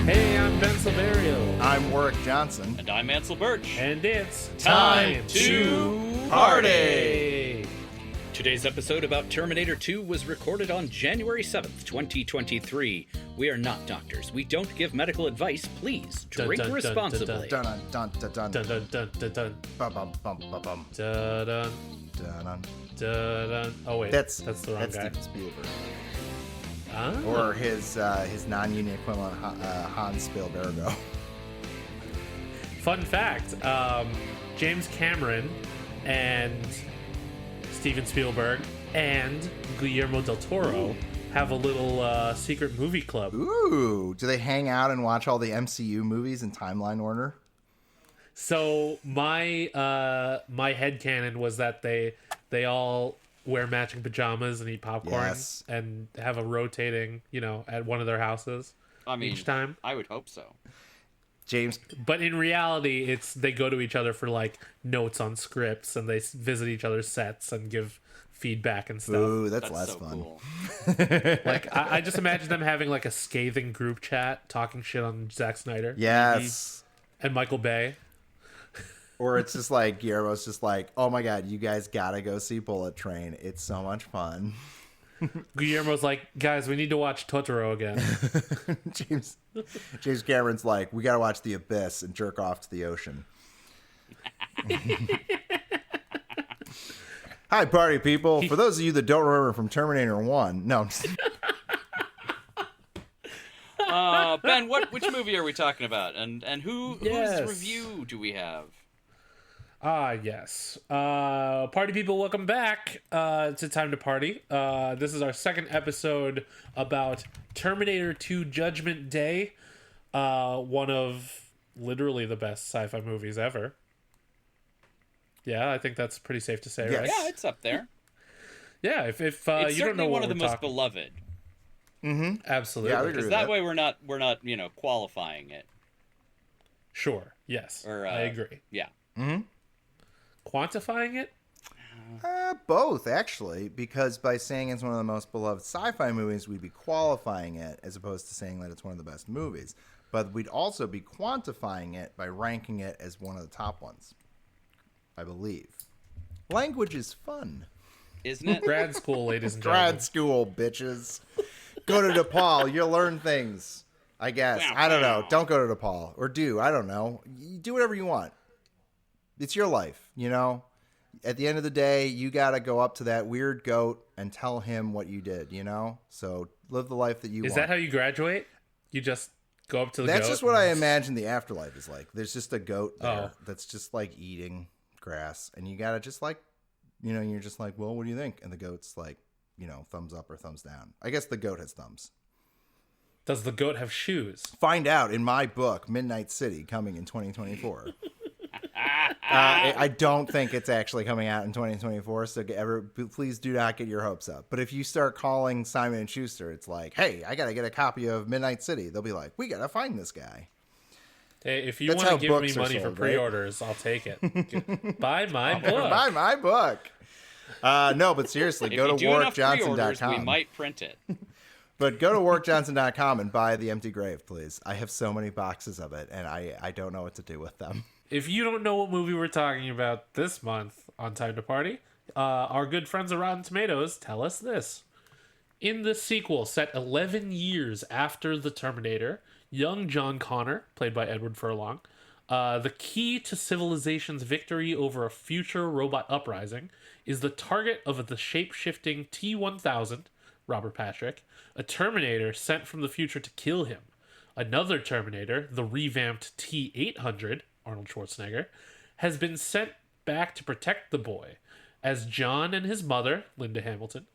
Hey, I'm Ben Silverio. I'm Warwick Johnson. And I'm Ansel Burch. And it's Time to Party! Today's episode about Terminator 2 was recorded on January 7th, 2023. We are not doctors. We don't give medical advice. Please drink responsibly. Dun dun dun dun Dun dun dun dun dun. bum bum bum bum bum. Dun dun Dun dun dun. Oh wait, That's the wrong guy. Steven Spielberg. Ah. Or his non-union equivalent, Hans Spielberg. Fun fact: James Cameron and Steven Spielberg and Guillermo del Toro have a little secret movie club. Ooh, do they hang out and watch all the MCU movies in timeline order? So my headcanon was that they all wear matching pajamas and eat popcorn Yes. and have a rotating, at one of their houses each time. I would hope so. James, But in reality, they go to each other for like notes on scripts and they visit each other's sets and give feedback and stuff. ooh, that's less so fun. cool. Like I just imagine them having like a scathing group chat talking shit on Zack Snyder. Yes. And Michael Bay. Or it's just like Guillermo's just like, oh my god, you guys gotta go see Bullet Train. It's so much fun. Guillermo's like, guys, we need to watch Totoro again. James Cameron's like, we gotta watch The Abyss and jerk off to the ocean. Hi, party people. For those of you that don't remember from Terminator 1, no. Ben, which movie are we talking about? And whose Yes. review do we have? Yes. Party people, welcome back to Time to Party. This is our second episode about Terminator 2 Judgment Day. One of literally the best sci-fi movies ever. Yeah, I think that's pretty safe to say, Yes. right? Yeah, it's up there. Yeah, if It's you don't certainly know one what of the we're most talking, beloved. absolutely. Yeah, I would agree. Because with that that. way we're not qualifying it. Sure. Yes. Or I agree. Yeah. Quantifying it? Both, actually, because by saying it's one of the most beloved sci-fi movies, we'd be qualifying it as opposed to saying that it's one of the best movies. But we'd also be quantifying it by ranking it as one of the top ones, I believe. Language is fun. Isn't it? Grad school, ladies and gentlemen. Grad school, bitches. Go to DePaul. You'll learn things, I guess. I don't know. Don't go to DePaul. Or do. I don't know. You do whatever you want. It's your life, At the end of the day, you got to go up to that weird goat and tell him what you did, So live the life that you want. Is that how you graduate? You just go up to the goat? That's just what I imagine the afterlife is like. There's just a goat there Oh. that's just like eating grass. And you got to just like, you're just like, well, what do you think? And the goat's like, thumbs up or thumbs down. I guess the goat has thumbs. Does the goat have shoes? Find out in my book, Midnight City, coming in 2024. I don't think it's actually coming out in 2024, so please do not get your hopes up. But if you start calling Simon & Schuster, it's like, hey, I got to get a copy of Midnight City. They'll be like, we got to find this guy. Hey, if you That's want how to give me books are money sold, for pre-orders, I'll take it. Buy my book. Buy my book. No, but seriously, If go you to do enough pre-orders, we warwickjohnson.com. might print it. But go to warwickjohnson.com and buy The Empty Grave, please. I have so many boxes of it, and I don't know what to do with them. If you don't know what movie we're talking about this month on Time to Party, our good friends at Rotten Tomatoes tell us this. In the sequel, set 11 years after The Terminator, young John Connor, played by Edward Furlong, the key to civilization's victory over a future robot uprising is the target of the shape-shifting T-1000, Robert Patrick, a Terminator sent from the future to kill him. Another Terminator, the revamped T-800, Arnold Schwarzenegger, has been sent back to protect the boy. As John and his mother, Linda Hamilton,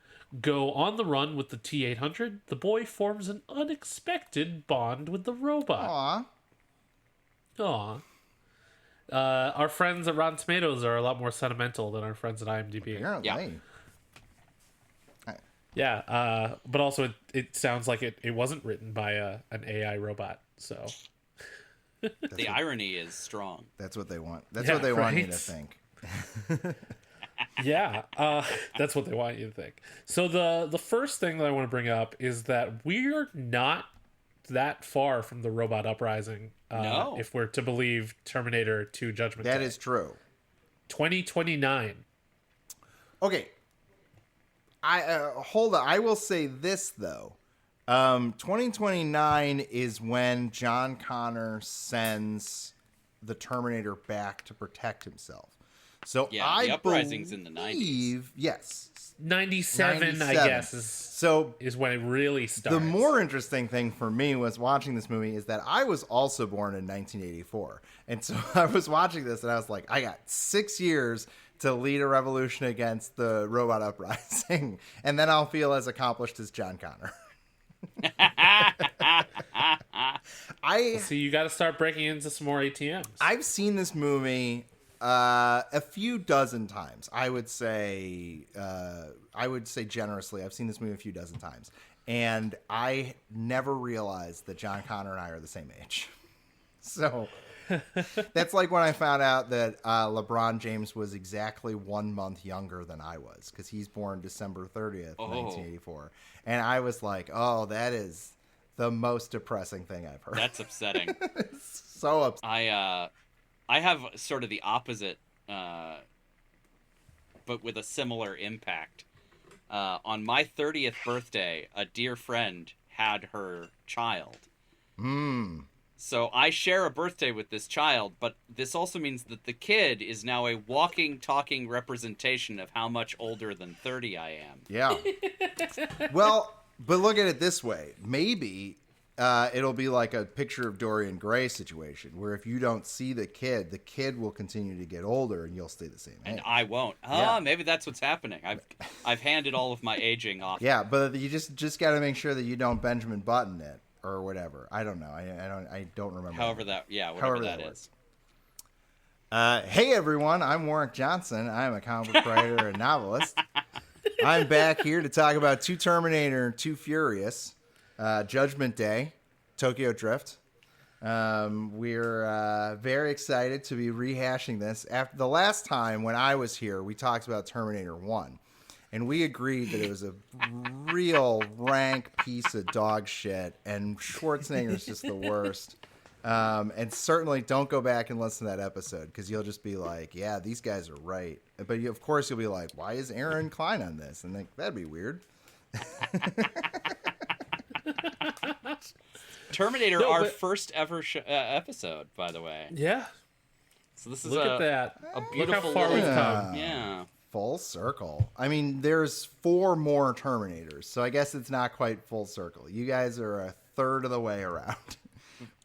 go on the run with the T-800, the boy forms an unexpected bond with the robot. Aww. Our friends at Rotten Tomatoes are a lot more sentimental than our friends at IMDb. Apparently. Yeah, but also it sounds like it wasn't written by an AI robot, so... The irony is strong. That's what they want. That's Yeah, what they want you right? to think. Yeah, that's what they want you to think. So the first thing that I want to bring up is that we're not that far from the robot uprising. No. If we're to believe Terminator 2 Judgment Day. That is true. 2029. Okay. Hold on. I will say this, though. 2029 is when John Connor sends the Terminator back to protect himself. So Yeah, the uprising's in the 90s. Yes. 97, I guess, is when it really starts. The more interesting thing for me was watching this movie is that I was also born in 1984. And so I was watching this and I was like, I got 6 years to lead a revolution against the robot uprising. And then I'll feel as accomplished as John Connor. So you got to start breaking into some more ATMs. I've seen this movie a few dozen times. I would say generously, I've seen this movie a few dozen times, and I never realized that John Connor and I are the same age. So that's like when I found out that LeBron James was exactly 1 month younger than I was, because he's born December 30th, 1984, and I was like, "Oh, that is the most depressing thing I've heard." That's upsetting. So upsetting. I have sort of the opposite, but with a similar impact. On my 30th birthday, a dear friend had her child. So I share a birthday with this child, but this also means that the kid is now a walking, talking representation of how much older than 30 I am. Yeah. Well, but look at it this way. Maybe it'll be like a Picture of Dorian Gray situation, where if you don't see the kid will continue to get older and you'll stay the same age. And I won't. Maybe that's what's happening. I've handed all of my aging off. Yeah, but you just got to make sure that you don't Benjamin Button it or whatever. I don't know. I don't remember. Whatever that is. Hey everyone, I'm Warwick Johnson. I'm a comic book writer and novelist. I'm back here to talk about 2 Terminator, 2 Furious, Judgment Day, Tokyo Drift. We're very excited to be rehashing this. After the last time when I was here, we talked about Terminator 1, and we agreed that it was a real rank piece of dog shit, and Schwarzenegger's just the worst. And certainly don't go back and listen to that episode, because you'll just be like, yeah, these guys are right. But of course you'll be like, why is Aaron Klein on this? And that'd be weird. Terminator, our first ever episode, by the way. Yeah. So this is Look at that. A beautiful Look how far we've come. Yeah. Full circle. I mean, there's 4 more Terminators, so I guess it's not quite full circle. You guys are a third of the way around.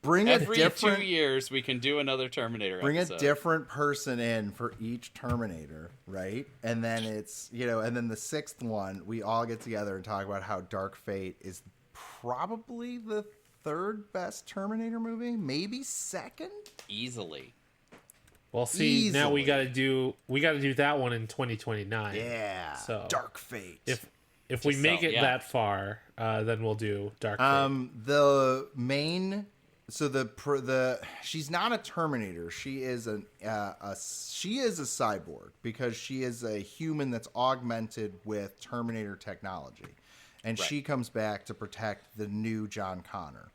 Every 2 years, we can do another Terminator episode. A different person in for each Terminator, right? And then it's, and then the 6th one, we all get together and talk about how Dark Fate is probably the 3rd best Terminator movie, maybe 2nd? Easily. Well, see, now we got to do that one in 2029. Yeah. So Dark Fate. If we make it that far, then we'll do Dark Fate. The main. So she's not a Terminator. She is a cyborg, because she is a human that's augmented with Terminator technology, and she comes back to protect the new John Connor.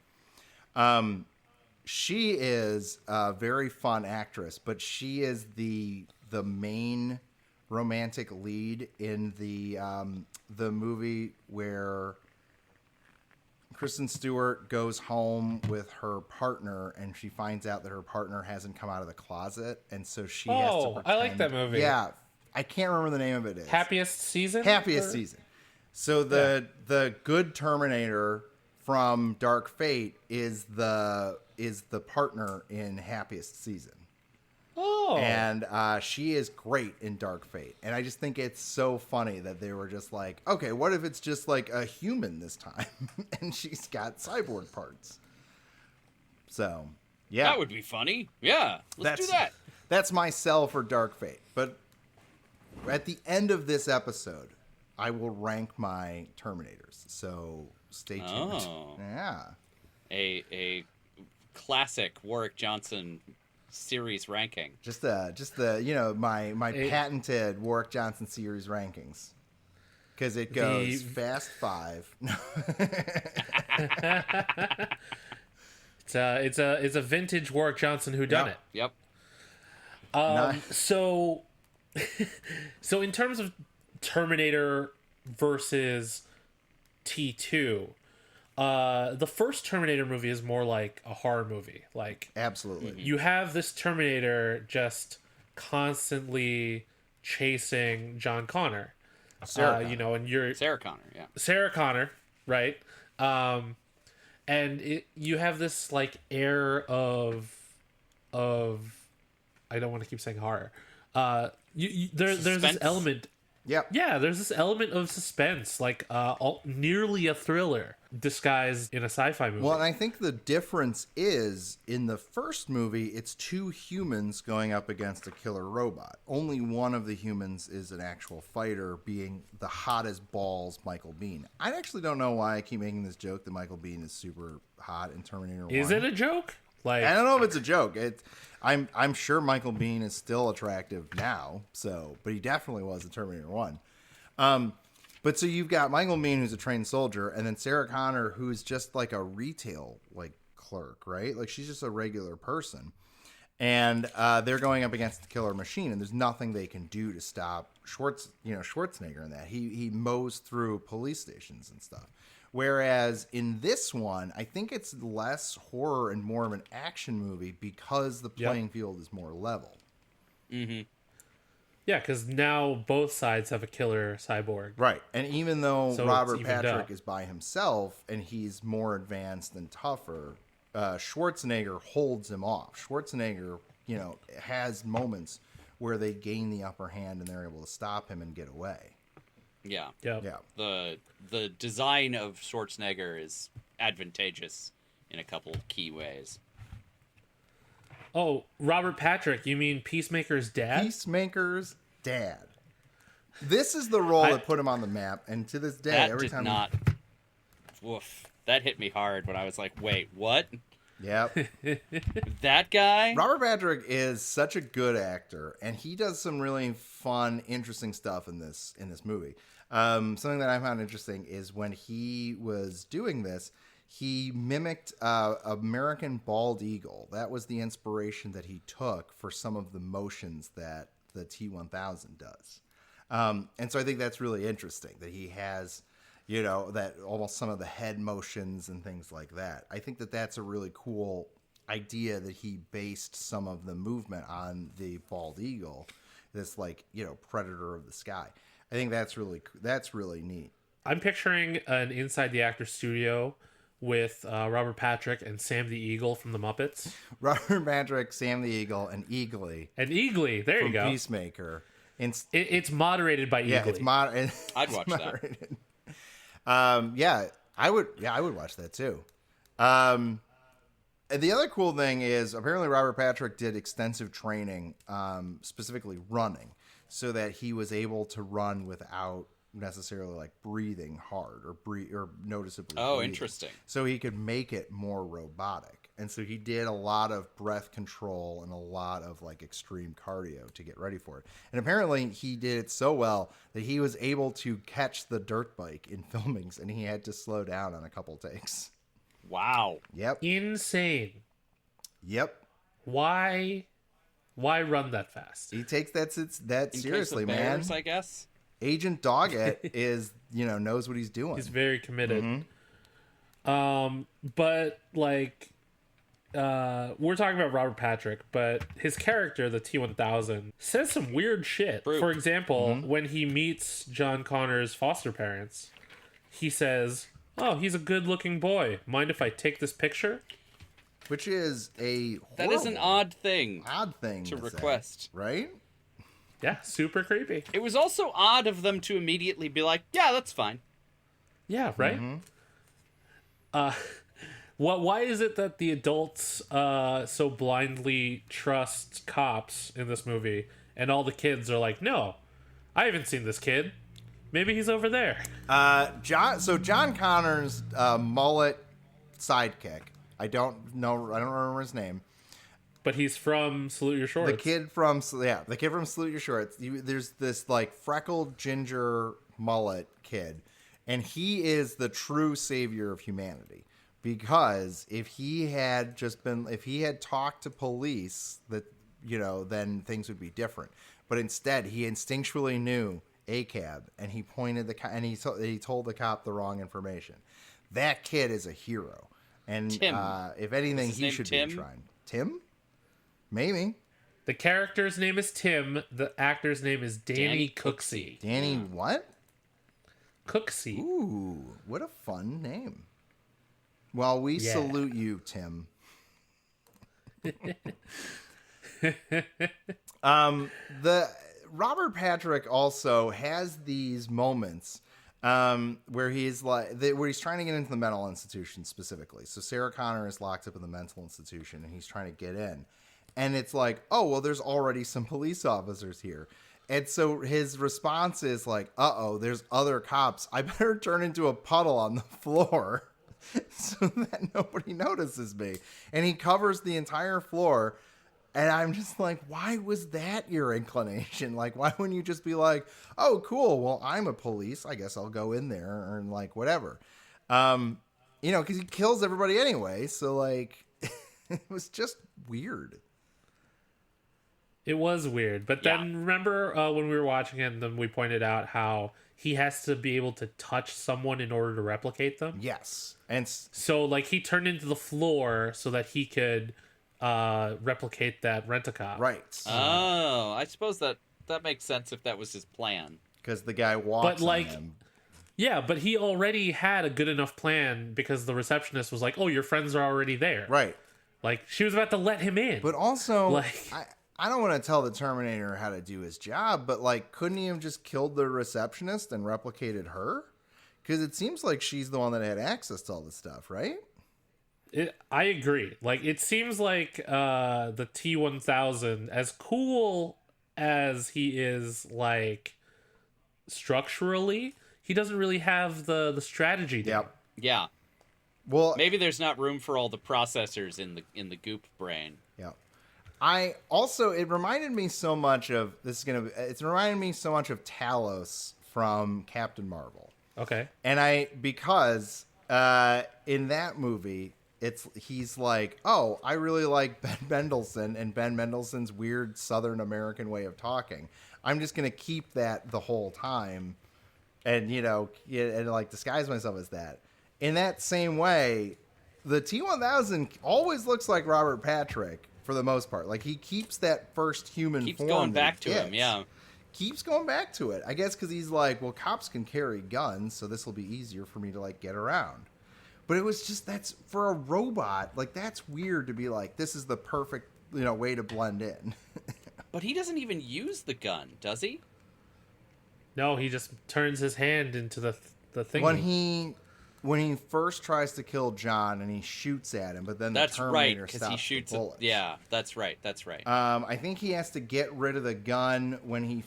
She is a very fun actress, but she is the main romantic lead in the movie where Kristen Stewart goes home with her partner, and she finds out that her partner hasn't come out of the closet, and so she has to pretend. I like that movie. Yeah, I can't remember the name of it. Happiest Season? Season. So the good Terminator from Dark Fate is the partner in Happiest Season. Oh. And she is great in Dark Fate. And I just think it's so funny that they were just like, okay, what if it's just like a human this time? And she's got cyborg parts. So, yeah. That would be funny. Yeah, let's do that. That's my sell for Dark Fate. But at the end of this episode, I will rank my Terminators. So stay tuned. Oh. Yeah. A classic Warwick Johnson series ranking. Just the my patented Warwick Johnson series rankings. because it goes Fast 5. It's a vintage Warwick Johnson whodunit. Yep. So in terms of Terminator versus T2, the first Terminator movie is more like a horror movie. Like, Absolutely. you have this Terminator just constantly chasing John Connor. Sarah And you're Sarah Connor, yeah. Sarah Connor, right? And you have this like air of I don't want to keep saying horror. There's this element. Yep. Yeah, there's this element of suspense, like nearly a thriller disguised in a sci-fi movie. Well, and I think the difference is in the first movie, it's two humans going up against a killer robot. Only one of the humans is an actual fighter, being the hottest balls Michael Biehn. I actually don't know why I keep making this joke that Michael Biehn is super hot in Terminator 1. Is it a joke? Like, I don't know if it's a joke. I'm sure Michael Biehn is still attractive now, but he definitely was in Terminator 1. But so you've got Michael Biehn, who's a trained soldier, and then Sarah Connor, who's just like a retail like clerk, right? Like she's just a regular person, and they're going up against the killer machine, and there's nothing they can do to stop Schwarzenegger in that. He mows through police stations and stuff. Whereas in this one, I think it's less horror and more of an action movie because the playing field is more level. Mm-hmm. Yeah, because now both sides have a killer cyborg. Right. And even though So Robert it's evened Patrick up. is by himself and he's more advanced and tougher, Schwarzenegger holds him off. Schwarzenegger, has moments where they gain the upper hand and they're able to stop him and get away. Yeah. Yep. Yeah. The design of Schwarzenegger is advantageous in a couple of key ways. Oh, Robert Patrick, you mean Peacemaker's dad? Peacemaker's dad. This is the role that put him on the map, and to this day, That every did time not. Woof. That hit me hard when I was like, "Wait, what? Yep. That guy?" Robert Patrick is such a good actor, and he does some really fun, interesting stuff in this movie. Something that I found interesting is when he was doing this, he mimicked American bald eagle. That was the inspiration that he took for some of the motions that the T-1000 does. And so I think that's really interesting that he has, that almost some of the head motions and things like that. I think that that's a really cool idea that he based some of the movement on the bald eagle, this predator of the sky. I think that's really neat. I'm picturing an Inside the Actor studio with Robert Patrick and Sam the Eagle from the Muppets. Robert Patrick, Sam the Eagle, and Eagly. And Eagly, there you go. Peacemaker. It's moderated by Eagly. Yeah, it's I'd watch moderated. I would watch that too. And the other cool thing is apparently Robert Patrick did extensive training, specifically running, so that he was able to run without necessarily breathing hard or noticeably. Oh, breathing. interesting. So he could make it more robotic. And so he did a lot of breath control and a lot of extreme cardio to get ready for it. And apparently he did it so well that he was able to catch the dirt bike in filmings and he had to slow down on a couple takes. Wow. Yep. Insane. Yep. Why run that fast? He takes that In seriously, case of bears, man. I guess. Agent Doggett is, knows what he's doing. He's very committed. Mm-hmm. But we're talking about Robert Patrick, but his character, the T-1000, says some weird shit. True. For example, when he meets John Connor's foster parents, he says, "Oh, he's a good-looking boy. Mind if I take this picture?" Which is That is an odd thing thing to say, request. right? Yeah, super creepy. It was also odd of them to immediately be like, "Yeah, that's fine." Yeah, right? Why is it that the adults so blindly trust cops in this movie, and all the kids are like, "No, I haven't seen this kid. Maybe he's over there." John Connor's mullet sidekick. I don't remember his name. But he's from Salute Your Shorts. The kid from Salute Your Shorts. There's this freckled ginger mullet kid, and he is the true savior of humanity. Because if he had talked to police, that then things would be different. But instead, he instinctually knew a cab, and he pointed he told the cop the wrong information. That kid is a hero, and if anything, he should be trying. Tim, maybe. The character's name is Tim. The actor's name is Danny Cooksey. Danny what? Cooksey. Ooh, what a fun name. Well, we salute you, Tim. The Robert Patrick also has these moments where he's where he's trying to get into the mental institution specifically. So Sarah Connor is locked up in the mental institution, and he's trying to get in. And it's like, oh, well, there's already some police officers here. And so his response is like, uh-oh, there's other cops. I better turn into a puddle on the floor so that nobody notices me. And he covers the entire floor. And I'm just like, why was that your inclination? Like, why wouldn't you just be like, oh, cool, well, I'm a police. I guess I'll go in there and, like, whatever. Because he kills everybody anyway. So, like, it was just weird. It was weird. But then remember when we were watching it, and then we pointed out how he has to be able to touch someone in order to replicate them? Yes. And so, like, he turned into the floor so that he could replicate that rent-a-cop. Right. Oh, I suppose that makes sense if that was his plan. Because the guy walks on him. Yeah, but he already had a good enough plan because the receptionist was like, oh, your friends are already there. Right. Like, she was about to let him in. But also, like, I don't want to tell the Terminator how to do his job, but, like, couldn't he have just killed the receptionist and replicated her? Because it seems like she's the one that had access to all this stuff, right? I agree. Like, it seems like the T-1000, as cool as he is, like, structurally, he doesn't really have the strategy down. Yep. Yeah. Well, maybe there's not room for all the processors in the goop brain. Yeah. It reminded me so much of it's reminded me so much of Talos from Captain Marvel. Okay. And because in that movie, he's like, oh, I really like Ben Mendelsohn and Ben Mendelsohn's weird Southern American way of talking. I'm just going to keep that the whole time and, like disguise myself as that. In that same way, the T-1000 always looks like Robert Patrick for the most part. Like, he keeps that first human form. Keeps going back to him, yeah. Keeps going back to it. I guess because he's like, well, cops can carry guns, so this will be easier for me to, like, get around. But it was just, that's, for a robot, like, that's weird to be like, this is the perfect, way to blend in. But he doesn't even use the gun, does he? No, he just turns his hand into the thing. When he first tries to kill John and he shoots at him, but then the Terminator stops the bullets. Yeah, that's right. I think he has to get rid of the gun when he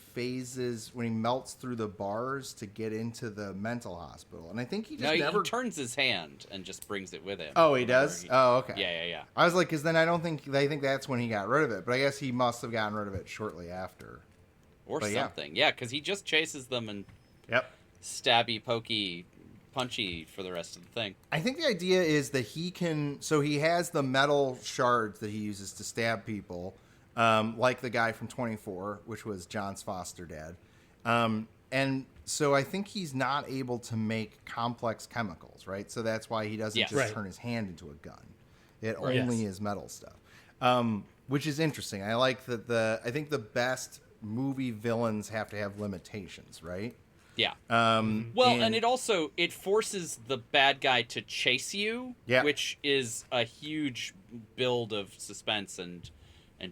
melts through the bars to get into the mental hospital. And I think he he turns his hand and just brings it with him. Oh, he does? Oh, okay. Yeah. I was like, because then they think that's when he got rid of it. But I guess he must have gotten rid of it shortly after. Or something. Yeah, because he just chases them and stabby, pokey, punchy for the rest of the thing. I think the idea is that he has the metal shards that he uses to stab people, like the guy from 24, which was John's foster dad. And so I think he's not able to make complex chemicals, right? So that's why he doesn't turn his hand into a gun. It only is metal stuff, which is interesting. I like that I think the best movie villains have to have limitations, right? Yeah. And it forces the bad guy to chase you, which is a huge build of suspense and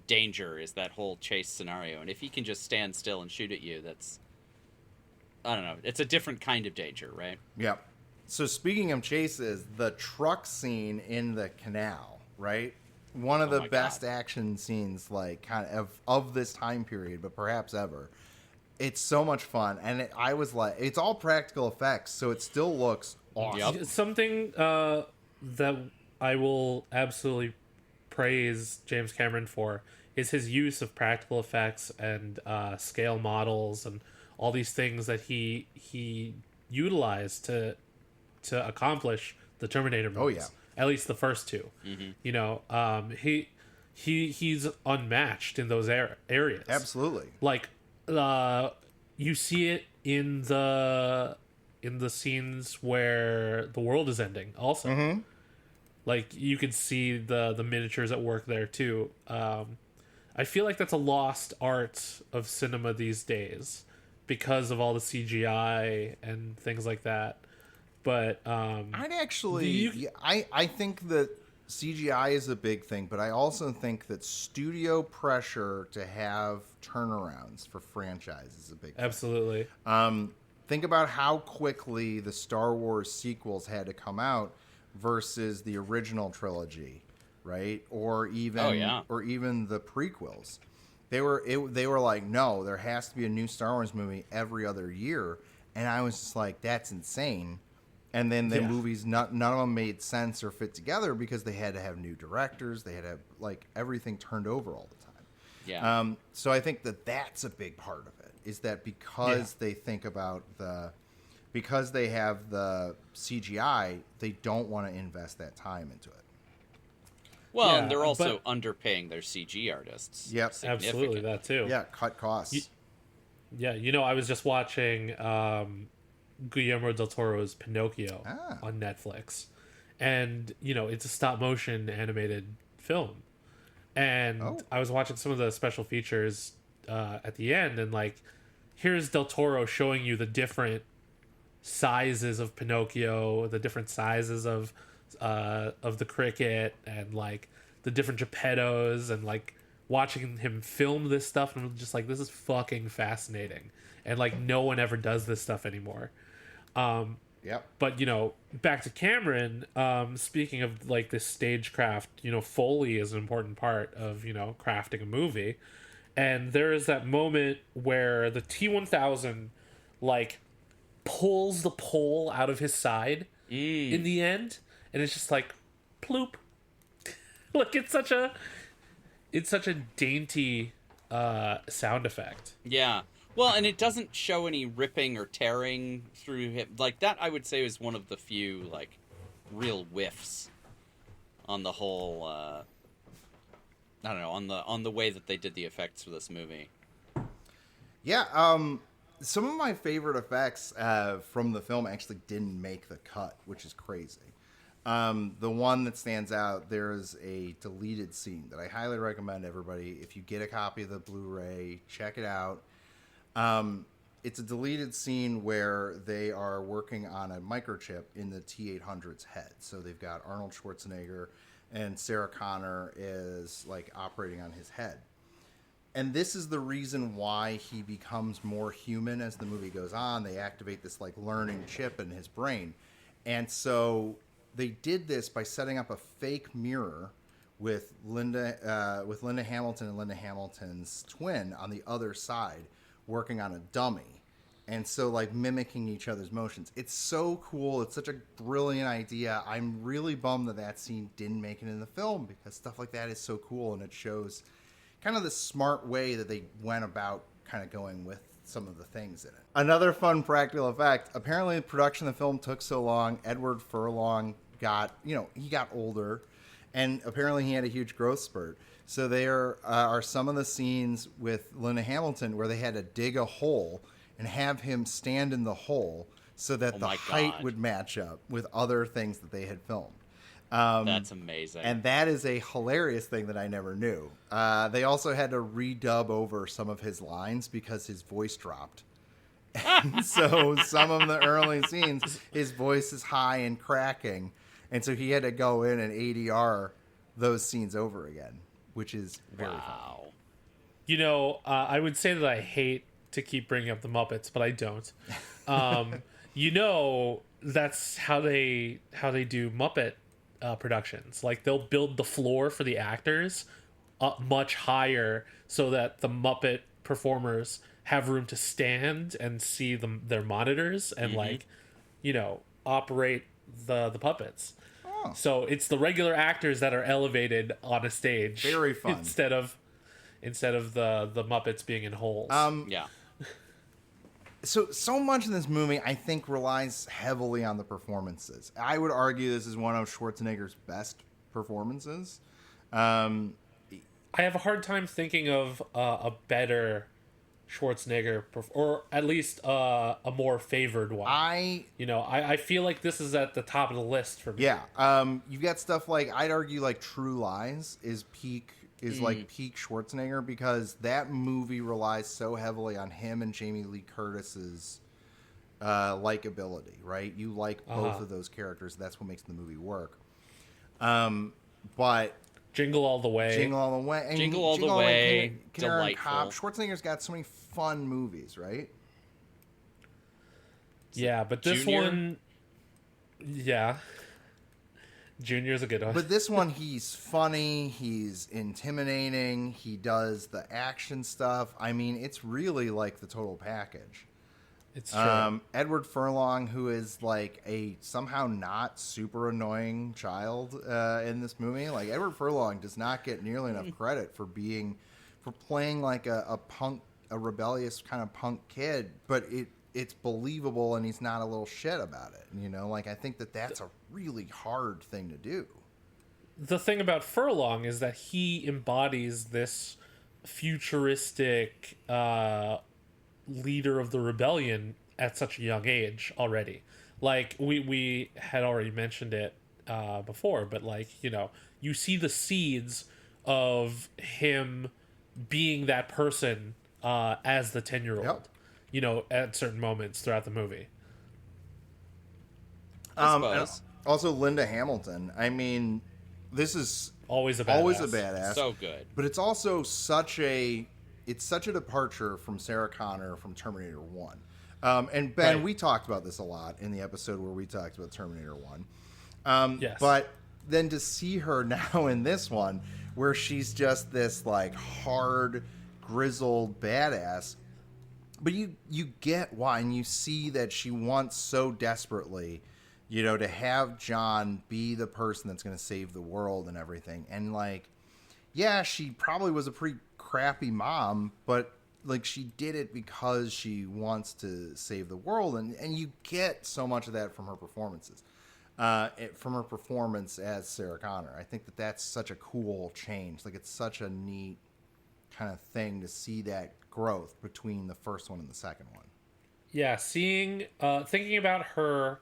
danger is that whole chase scenario. And if he can just stand still and shoot at you, that's, I don't know, it's a different kind of danger, right? Yeah. So speaking of chases, the truck scene in the canal, right? One of the best action scenes, like, kind of this time period, but perhaps ever. It's so much fun, and I was like, it's all practical effects, so it still looks awesome. Yep. Something that I will absolutely praise James Cameron for is his use of practical effects and scale models and all these things that he utilized to accomplish the Terminator movies. Oh, yeah. At least the first two. You know, he's unmatched in those areas. Absolutely. Like, you see it in the scenes where the world is ending also. Like, you can see the miniatures at work there too. I feel like that's a lost art of cinema these days because of all the CGI and things like that. But I'd actually, I think that CGI is a big thing, but I also think that studio pressure to have turnarounds for franchise is a big thing. Absolutely. Think about how quickly the Star Wars sequels had to come out versus the original trilogy, right? Or even the prequels. They were like, no, there has to be a new Star Wars movie every other year, and I was just like, that's insane. And then the movies, none of them made sense or fit together because they had to have new directors. They had to have, like, everything turned over all the time. Yeah. So I think that that's a big part of it, is that because they think about because they have the CGI, they don't want to invest that time into it. Well, and they're also underpaying their CG artists. Yep. Absolutely, that too. Yeah, cut costs. You know, I was just watching Guillermo del Toro's Pinocchio on Netflix, and you know, it's a stop motion animated film, and I was watching some of the special features at the end, and like, here's del Toro showing you the different sizes of Pinocchio, the different sizes of the cricket, and like the different Geppettos, and like watching him film this stuff, and I'm just like, this is fucking fascinating, and like no one ever does this stuff anymore. But you know, back to Cameron, speaking of like this stagecraft, you know, Foley is an important part of, you know, crafting a movie. And there is that moment where the T-1000 like pulls the pole out of his side in the end, and it's just like ploop. Like, it's such a dainty sound effect. Yeah. Well, and it doesn't show any ripping or tearing through him. Like, that, I would say, is one of the few, like, real whiffs on the whole, I don't know, on the way that they did the effects for this movie. Yeah, some of my favorite effects from the film actually didn't make the cut, which is crazy. The one that stands out, there's a deleted scene that I highly recommend everybody, if you get a copy of the Blu-ray, check it out. It's a deleted scene where they are working on a microchip in the T-800's head. So they've got Arnold Schwarzenegger, and Sarah Connor is like operating on his head. And this is the reason why he becomes more human as the movie goes on. They activate this like learning chip in his brain. And so they did this by setting up a fake mirror with Linda Hamilton and Linda Hamilton's twin on the other side, working on a dummy, and so like mimicking each other's motions. It's so cool. It's such a brilliant idea. I'm really bummed that scene didn't make it in the film, because stuff like that is so cool, and it shows kind of the smart way that they went about kind of going with some of the things in it. Another fun practical effect, apparently the production of the film took so long, Edward Furlong got older, and apparently he had a huge growth spurt. So there are some of the scenes with Linda Hamilton where they had to dig a hole and have him stand in the hole so that the height would match up with other things that they had filmed. That's amazing. And that is a hilarious thing that I never knew. They also had to redub over some of his lines because his voice dropped. And so some of the early scenes, his voice is high and cracking. And so he had to go in and ADR those scenes over again, which is very fun. You know, I would say that I hate to keep bringing up the Muppets, but I don't. You know, that's how they do Muppet productions. Like, they'll build the floor for the actors up much higher so that the Muppet performers have room to stand and see their monitors and like, you know, operate the puppets. So it's the regular actors that are elevated on a stage. Very fun. Instead of the Muppets being in holes. Yeah. So much in this movie, I think, relies heavily on the performances. I would argue this is one of Schwarzenegger's best performances. I have a hard time thinking of a better Schwarzenegger, or at least a more favored one. I feel like this is at the top of the list for me. Yeah. You've got stuff like, I'd argue like True Lies is like peak Schwarzenegger, because that movie relies so heavily on him and Jamie Lee Curtis's likability, right? You like both of those characters. That's what makes the movie work. But Jingle All the Way. Jingle All the Way, delightful. Cop. Schwarzenegger's got so many fun movies, right? Yeah, but this one... Yeah. Junior's a good one. But this one, he's funny, he's intimidating, he does the action stuff. I mean, it's really like the total package. It's true. Edward Furlong, who is like a somehow not super annoying child in this movie. Like, Edward Furlong does not get nearly enough credit for playing like a rebellious kind of punk kid, but it's believable, and he's not a little shit about it. You know, like, I think that's a really hard thing to do. The thing about Furlong is that he embodies this futuristic leader of the rebellion at such a young age already. Like, we had already mentioned it before, but, like, you know, you see the seeds of him being that person as the 10-year-old. Yep. You know, at certain moments throughout the movie. And also Linda Hamilton. I mean, this is always a badass. So good. But it's also such a departure from Sarah Connor from Terminator 1. And Ben, Right. we talked about this a lot in the episode where we talked about Terminator 1. Yes. But then to see her now in this one, where she's just this like hard, grizzled badass. But you get why, and you see that she wants so desperately, you know, to have John be the person that's going to save the world and everything. And, like, yeah, she probably was a pretty crappy mom, but, like, she did it because she wants to save the world. And you get so much of that from her performances, from her performance as Sarah Connor. I think that's such a cool change. Like, it's such a neat kind of thing to see that growth between the first one and the second one. Yeah, thinking about her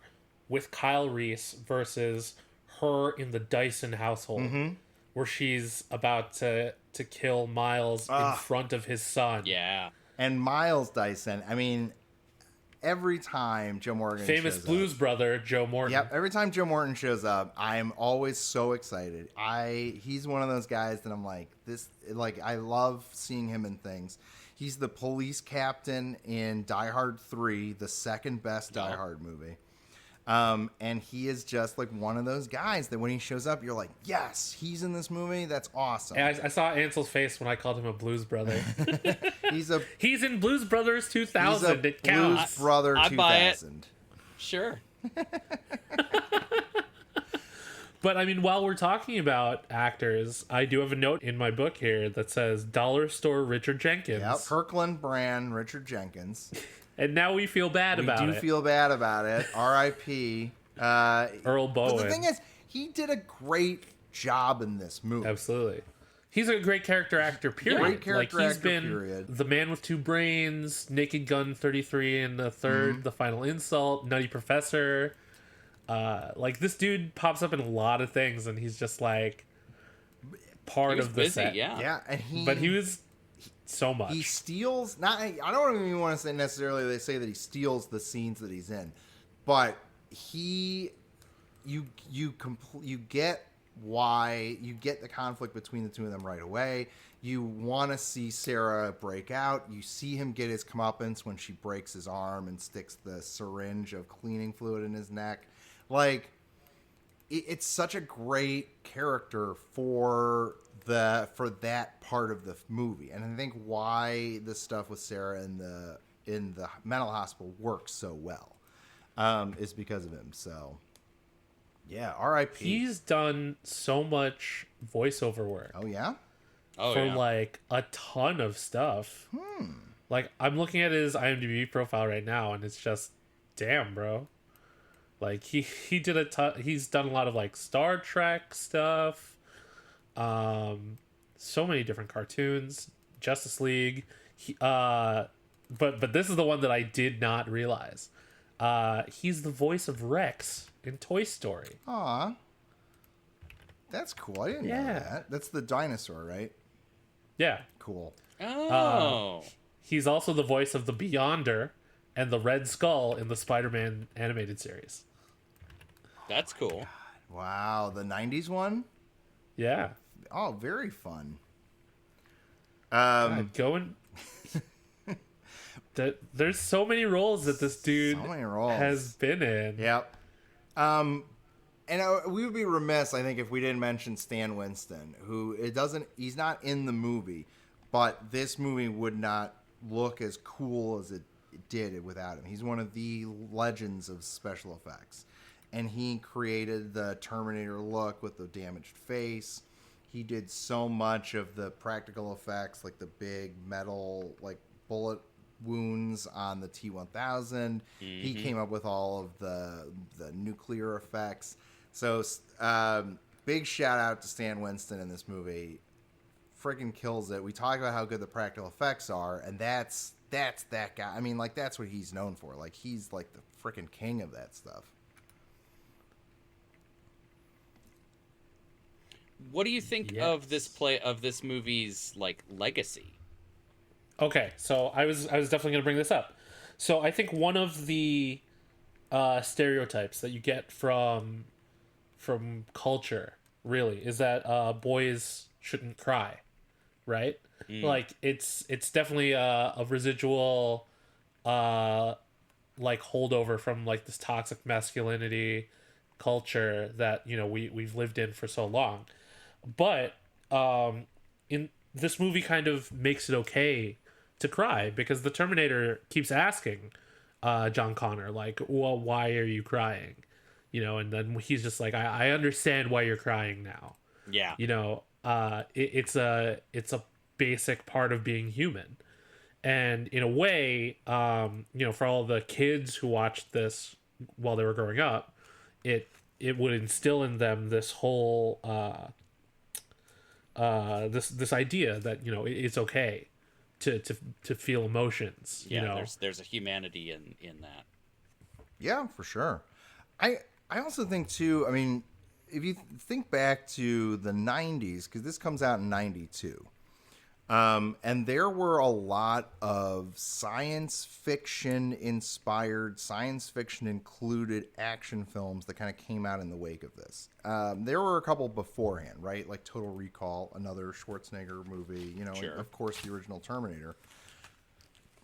with Kyle Reese versus her in the Dyson household, where she's about to kill Miles in front of his son. Yeah. And Miles Dyson, I mean, every time Joe Morgan famous shows blues up, brother Joe Morton. Yep, every time Joe Morton shows up, I'm always so excited. He's one of those guys that I'm like, I love seeing him in things. He's the police captain in Die Hard 3, the second best Die Hard movie. And he is just like one of those guys that when he shows up, you're like, yes, he's in this movie. That's awesome. And I saw Ansel's face when I called him a blues brother. He's in Blues Brothers 2000. It counts. Blues Brother 2000. Buy it. Sure. But I mean, while we're talking about actors, I do have a note in my book here that says Dollar Store Richard Jenkins. Yep, Kirkland brand Richard Jenkins. And now we feel bad about it. We do feel bad about it. R.I.P. Earl Bowen. But the thing is, he did a great job in this movie. Absolutely. He's a great character actor, period. Great character he's actor, been period. The Man with Two Brains, Naked Gun 33 and the third, The Final Insult, Nutty Professor. This dude pops up in a lot of things, and he's just like part of the busy, set. Yeah, and he was so much. He steals. I don't even want to say necessarily they say that he steals the scenes that he's in, but you get why you get the conflict between the two of them right away. You want to see Sarah break out. You see him get his comeuppance when she breaks his arm and sticks the syringe of cleaning fluid in his neck. Like, it's such a great character for that part of the movie, and I think why the stuff with Sarah in the mental hospital works so well is because of him. So, yeah, R.I.P. He's done so much voiceover work. Oh yeah. For like a ton of stuff. Like, I'm looking at his IMDb profile right now, and it's just, damn, bro. Like, he did he's done a lot of, like, Star Trek stuff. So many different cartoons. Justice League. But this is the one that I did not realize. He's the voice of Rex in Toy Story. Aw. That's cool. I didn't know that. That's the dinosaur, right? Yeah. Cool. Oh. He's also the voice of the Beyonder and the Red Skull in the Spider-Man animated series. That's cool. Wow, the 90s one? Yeah. Oh, very fun. God, there's so many roles that this dude has been in. Yep. And we would be remiss, I think, if we didn't mention Stan Winston, who he's not in the movie, but this movie would not look as cool as it did without him. He's one of the legends of special effects. And he created the Terminator look with the damaged face. He did so much of the practical effects, like the big metal, like bullet wounds on the T-1000. Mm-hmm. He came up with all of the nuclear effects. So big shout out to Stan Winston in this movie. Freaking kills it. We talk about how good the practical effects are, and that's that guy. I mean, like, that's what he's known for. Like, he's like the freaking king of that stuff. What do you think of this movie's, like, legacy? Okay, so I was definitely going to bring this up. So I think one of the stereotypes that you get from culture, really, is that boys shouldn't cry, right? Like, it's definitely a residual like holdover from, like, this toxic masculinity culture that, you know, we've lived in for so long. But in this movie kind of makes it okay to cry, because the Terminator keeps asking John Connor, like, well, why are you crying? You know, and then he's just like, I understand why you're crying now. Yeah. You know, it's a basic part of being human. And in a way, you know, for all the kids who watched this while they were growing up, it would instill in them this whole this idea that, you know, it's okay to feel emotions. Yeah, you know, there's a humanity in that. Yeah, for sure. I also think too, I mean, if you think back to the 90s, because this comes out in 92, and there were a lot of science fiction included action films that kind of came out in the wake of this. There were a couple beforehand, right? Like Total Recall, another Schwarzenegger movie, you know, Sure. and of course the original Terminator.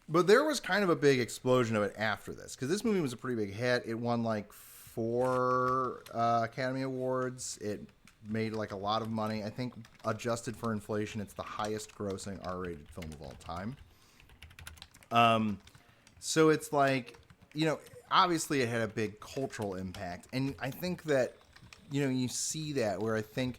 But there was kind of a big explosion of it after this, because this movie was a pretty big hit. It won like 4 Academy Awards. It made like a lot of money. I think adjusted for inflation, it's the highest grossing R-rated film of all time. So it's like, you know, obviously it had a big cultural impact. And I think that, you know, you see that where I think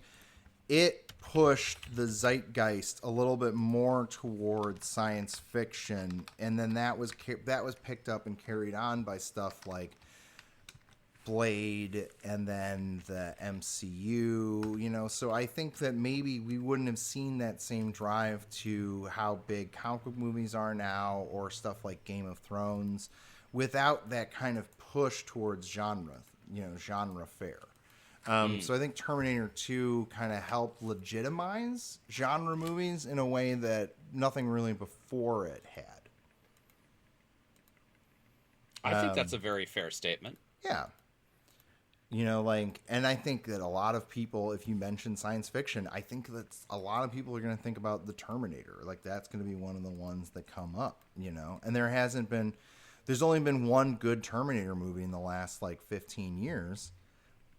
it pushed the zeitgeist a little bit more towards science fiction. And then that was picked up and carried on by stuff like Blade and then the MCU, you know. So I think that maybe we wouldn't have seen that same drive to how big comic book movies are now, or stuff like Game of Thrones, without that kind of push towards genre fare. So I think Terminator 2 kind of helped legitimize genre movies in a way that nothing really before it had. I think that's a very fair statement. Yeah. You know, like, and I think that a lot of people, if you mention science fiction, I think that a lot of people are going to think about the Terminator. Like, that's going to be one of the ones that come up, you know. And there's only been one good Terminator movie in the last, like, 15 years.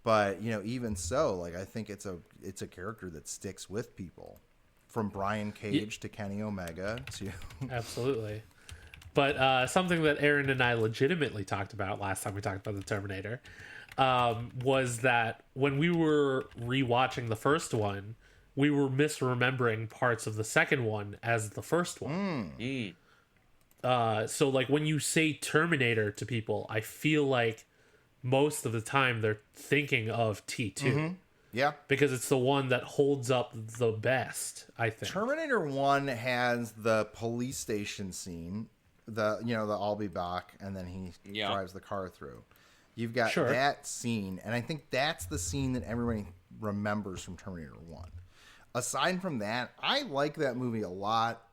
But, you know, even so, like, I think it's a character that sticks with people. From Brian Cage to Kenny Omega to... Absolutely. But something that Aaron and I legitimately talked about last time we talked about the Terminator was that when we were rewatching the first one, we were misremembering parts of the second one as the first one. So like when you say Terminator to people, I feel like most of the time they're thinking of T2. Yeah. Because it's the one that holds up the best, I think. Terminator 1 has the police station scene, the I'll be back, and then he drives the car through. You've got that scene, and I think that's the scene that everybody remembers from Terminator 1. Aside from that, I like that movie a lot.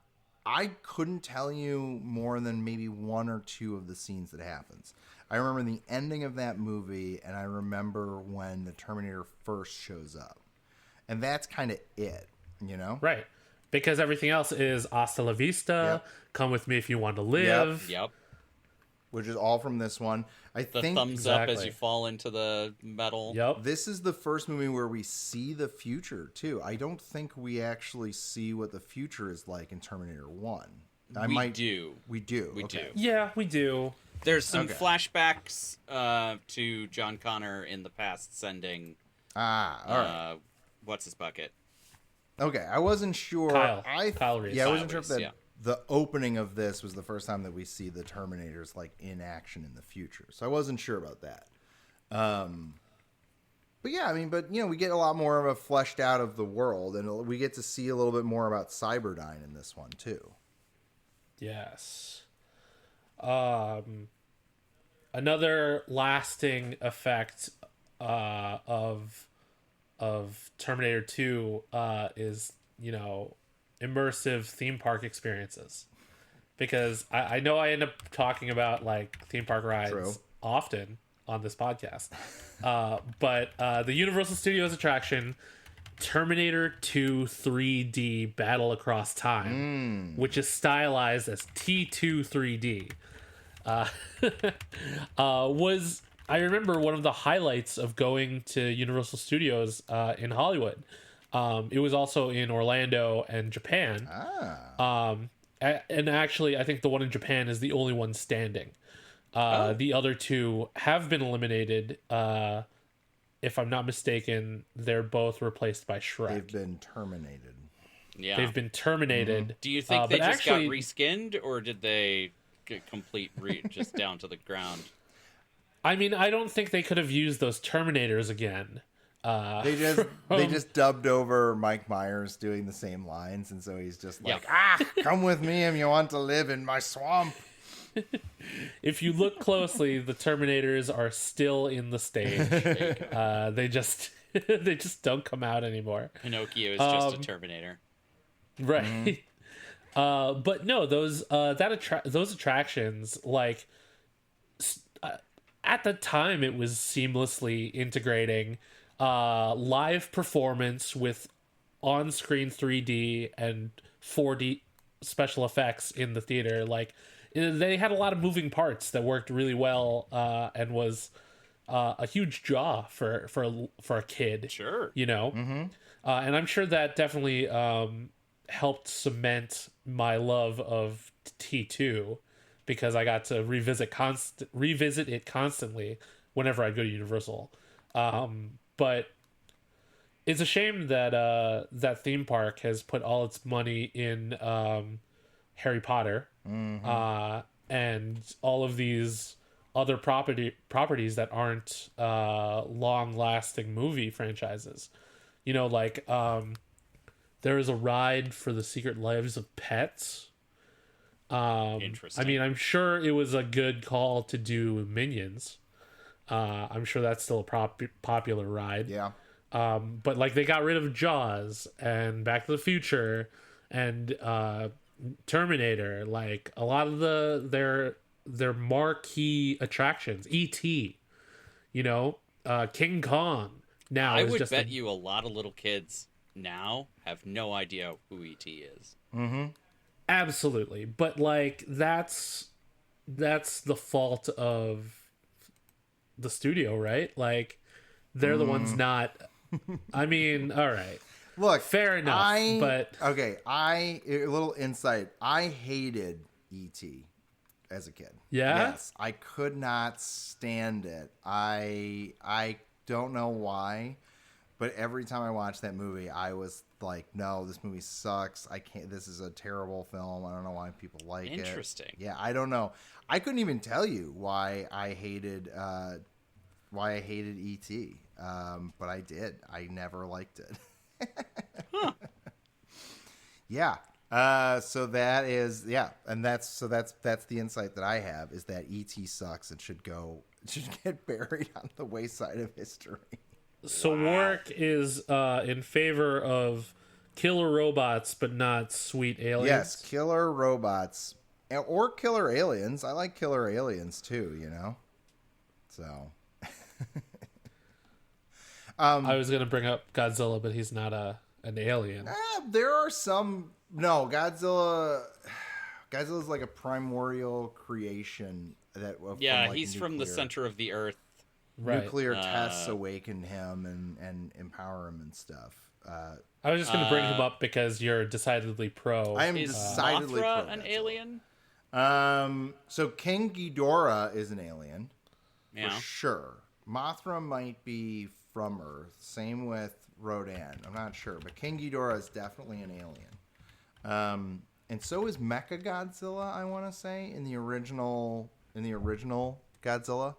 I couldn't tell you more than maybe one or two of the scenes that happens. I remember the ending of that movie, and I remember when the Terminator first shows up. And that's kind of it, Right. Because everything else is hasta la vista, come with me if you want to live. Yep. Which is all from this one. I think thumbs up as you fall into the metal. Yep. This is the first movie where we see the future, too. I don't think we actually see what the future is like in Terminator 1. We do. We do. We okay. do. Yeah, we do. There's some flashbacks to John Connor in the past sending... all right. What's his bucket? Okay, I wasn't sure. Kyle Reese. Yeah, I wasn't sure if the opening of this was the first time that we see the Terminators like in action in the future. So I wasn't sure about that. But yeah, I mean, we get a lot more of a fleshed out of the world, and we get to see a little bit more about Cyberdyne in this one too. Yes. Another lasting effect of Terminator 2 is, immersive theme park experiences. Because I know I end up talking about like theme park rides often on this podcast. But the Universal Studios attraction Terminator 2 3D Battle Across Time, which is stylized as T2 3D, was, I remember, one of the highlights of going to Universal Studios in Hollywood. It was also in Orlando and Japan. And actually, I think the one in Japan is the only one standing. The other two have been eliminated. If I'm not mistaken, they're both replaced by Shrek. They've been terminated. Yeah. They've been terminated. Do you think they just got reskinned, or did they get complete just down to the ground? I mean, I don't think they could have used those Terminators again. They just dubbed over Mike Myers doing the same lines, and so he's just like, come with me if you want to live in my swamp. If you look closely, the Terminators are still in the stage. They just don't come out anymore. Pinocchio is just a Terminator, right? But no, those attractions, like at the time, it was seamlessly integrating live performance with on-screen 3D and 4D special effects in the theater. Like, they had a lot of moving parts that worked really well, and was a huge draw for a kid. Sure, and I'm sure that definitely helped cement my love of T2, because I got to revisit it constantly whenever I go to Universal. But it's a shame that that theme park has put all its money in Harry Potter, and all of these other properties that aren't long-lasting movie franchises. There is a ride for The Secret Lives of Pets. Interesting. I mean, I'm sure it was a good call to do Minions. I'm sure that's still a popular ride. Yeah. But like, they got rid of Jaws and Back to the Future and Terminator. Like, a lot of their marquee attractions, E.T., King Kong. Now I would bet you a lot of little kids now have no idea who E.T. is. Absolutely, but like, that's the fault of the studio, right? Like, they're the ones not. I mean, all right. Look, fair enough. But okay, a little insight. I hated E.T. as a kid. Yeah? Yes, I could not stand it. I don't know why, But every time I watched that movie, I was like, no, this movie sucks. I can't. This is a terrible film. I don't know why people like it. Interesting. Yeah, I don't know. I couldn't even tell you why I hated E.T. But I did. I never liked it. Huh. Yeah. So that is and that's the insight that I have, is that E.T. sucks and should get buried on the wayside of history. So Warwick is in favor of killer robots, but not sweet aliens. Yes, killer robots or killer aliens. I like killer aliens too, So I was gonna bring up Godzilla, but he's not an alien. there are some. No, Godzilla's like a primordial creation He's from the center of the earth. Right. Nuclear tests awaken him and empower him and stuff. I was just going to bring him up because you're decidedly pro. I am Is decidedly Mothra pro an Godzilla. alien? So King Ghidorah is an alien Yeah. for sure. Mothra might be from Earth. Same with Rodan. I'm not sure, but King Ghidorah is definitely an alien. And so is Mechagodzilla, I want to say, in the original Godzilla.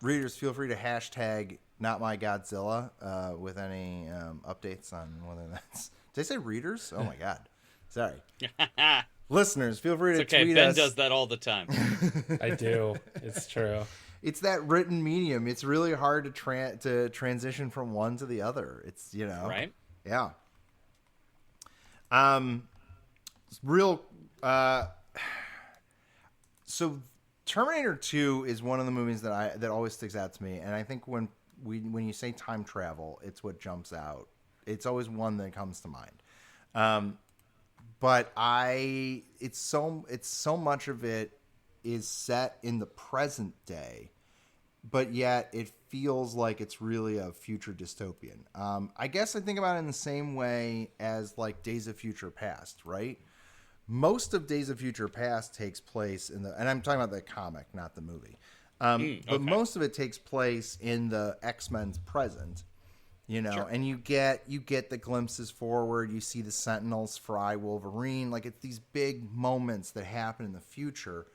Readers, feel free to hashtag not my Godzilla with any updates on whether that's. Did I say readers? Oh my god, sorry. Listeners, feel free to It's okay. tweet Ben us. does that all the time. I do. It's true. It's that written medium. It's really hard to transition from one to the other. It's Right? Yeah. Real. So Terminator 2 is one of the movies that always sticks out to me, and I think when you say time travel, it's what jumps out. It's always one that comes to mind. But it's so much of it is set in the present day, but yet it feels like it's really a future dystopian. I guess I think about it in the same way as like Days of Future Past, right? Most of Days of Future Past takes place and I'm talking about the comic, not the movie. But most of it takes place in the X-Men's present, Sure. and you get the glimpses forward. You see the Sentinels fry Wolverine. Like, it's these big moments that happen in the future.